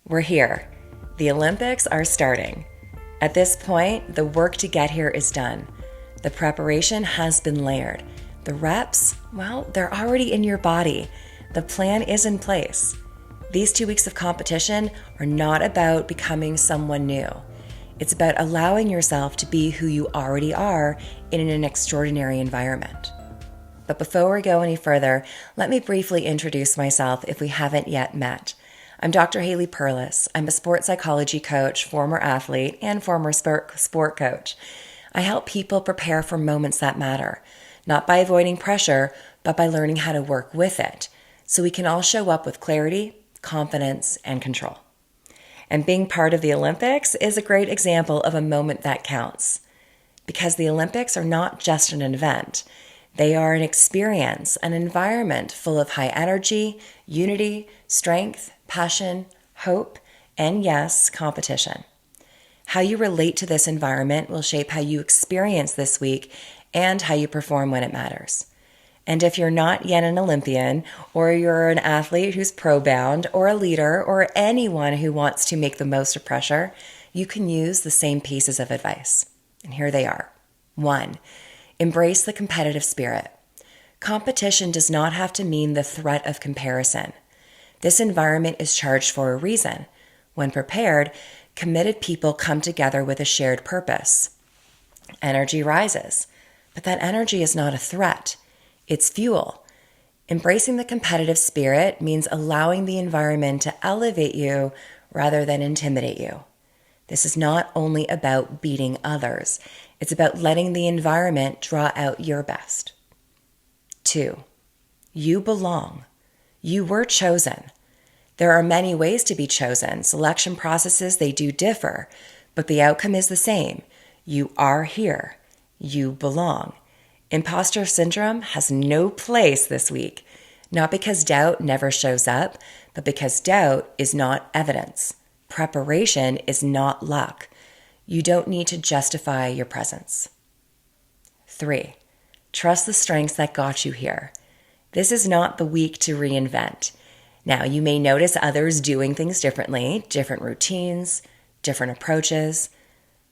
We're here. The Olympics are starting. At this point, the work to get here is done. The preparation has been layered. The reps, well, they're already in your body. The plan is in place. These 2 weeks of competition are not about becoming someone new. It's about allowing yourself to be who you already are in an extraordinary environment. But before we go any further, let me briefly introduce myself if we haven't yet met. I'm Dr. Haley Perlus. I'm a sports psychology coach, former athlete, and former sport coach. I help people prepare for moments that matter, not by avoiding pressure, but by learning how to work with it, so we can all show up with clarity, confidence, and control. And being part of the Olympics is a great example of a moment that counts. Because the Olympics are not just an event. They are an experience, an environment full of high energy, unity, strength, passion, hope, and yes, competition. How you relate to this environment will shape how you experience this week and how you perform when it matters. And if you're not yet an Olympian, or you're an athlete who's pro-bound, or a leader, or anyone who wants to make the most of pressure, you can use the same pieces of advice. And here they are. 1. Embrace the competitive spirit. Competition does not have to mean the threat of comparison. This environment is charged for a reason. When prepared, committed people come together with a shared purpose. Energy rises, but that energy is not a threat. It's fuel. Embracing the competitive spirit means allowing the environment to elevate you rather than intimidate you. This is not only about beating others. It's about letting the environment draw out your best. 2. You belong. You were chosen. There are many ways to be chosen. Selection processes, they do differ, but the outcome is the same. You are here. You belong. Imposter syndrome has no place this week, not because doubt never shows up, but because doubt is not evidence. Preparation is not luck. You don't need to justify your presence. 3. Trust the strengths that got you here. This is not the week to reinvent. Now, you may notice others doing things differently, different routines, different approaches.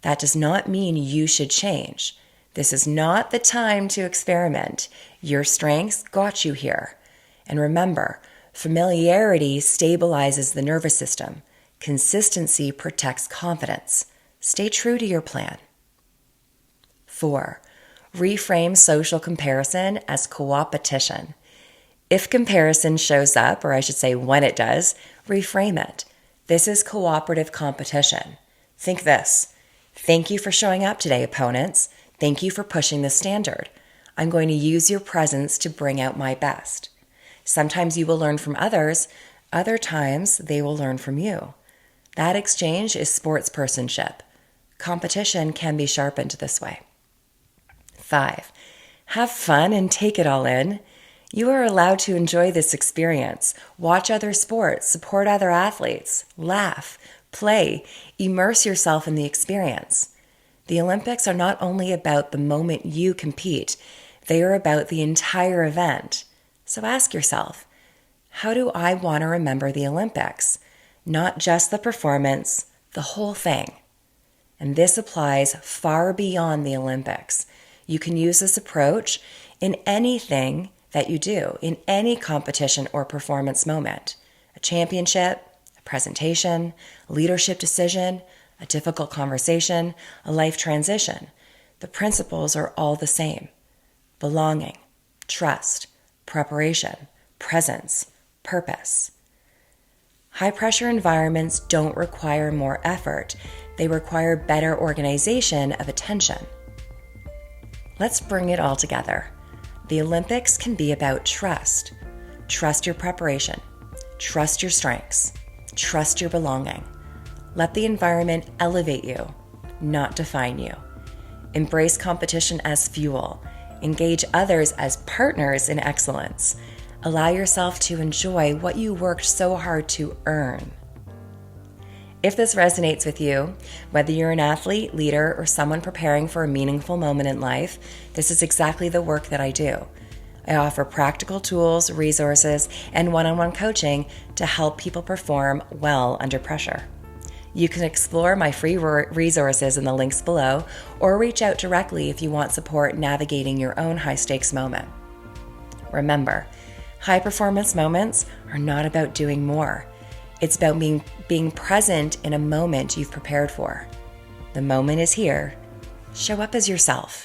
That does not mean you should change. This is not the time to experiment. Your strengths got you here. And remember, familiarity stabilizes the nervous system. Consistency protects confidence. Stay true to your plan. 4. Reframe social comparison as co-opetition. If comparison shows up, or I should say when it does, reframe it. This is cooperative competition. Think this. Thank you for showing up today, opponents. Thank you for pushing the standard. I'm going to use your presence to bring out my best. Sometimes you will learn from others. Other times they will learn from you. That exchange is sportspersonship. Competition can be sharpened this way. 5. Have fun and take it all in. You are allowed to enjoy this experience. Watch other sports, support other athletes, laugh, play, immerse yourself in the experience. The Olympics are not only about the moment you compete, they are about the entire event. So ask yourself, how do I want to remember the Olympics? Not just the performance, the whole thing. And this applies far beyond the Olympics. You can use this approach in anything that you do, in any competition or performance moment. A championship, a presentation, a leadership decision, a difficult conversation, a life transition. The principles are all the same. Belonging, trust, preparation, presence, purpose. High-pressure environments don't require more effort. They require better organization of attention. Let's bring it all together. The Olympics can be about trust. Trust your preparation. Trust your strengths. Trust your belonging. Let the environment elevate you, not define you. Embrace competition as fuel. Engage others as partners in excellence. Allow yourself to enjoy what you worked so hard to earn. If this resonates with you, whether you're an athlete, leader, or someone preparing for a meaningful moment in life, this is exactly the work that I do. I offer practical tools, resources, and one-on-one coaching to help people perform well under pressure. You can explore my free resources in the links below, or reach out directly if you want support navigating your own high-stakes moment. Remember, high-performance moments are not about doing more. It's about being present in a moment you've prepared for. The moment is here. Show up as yourself.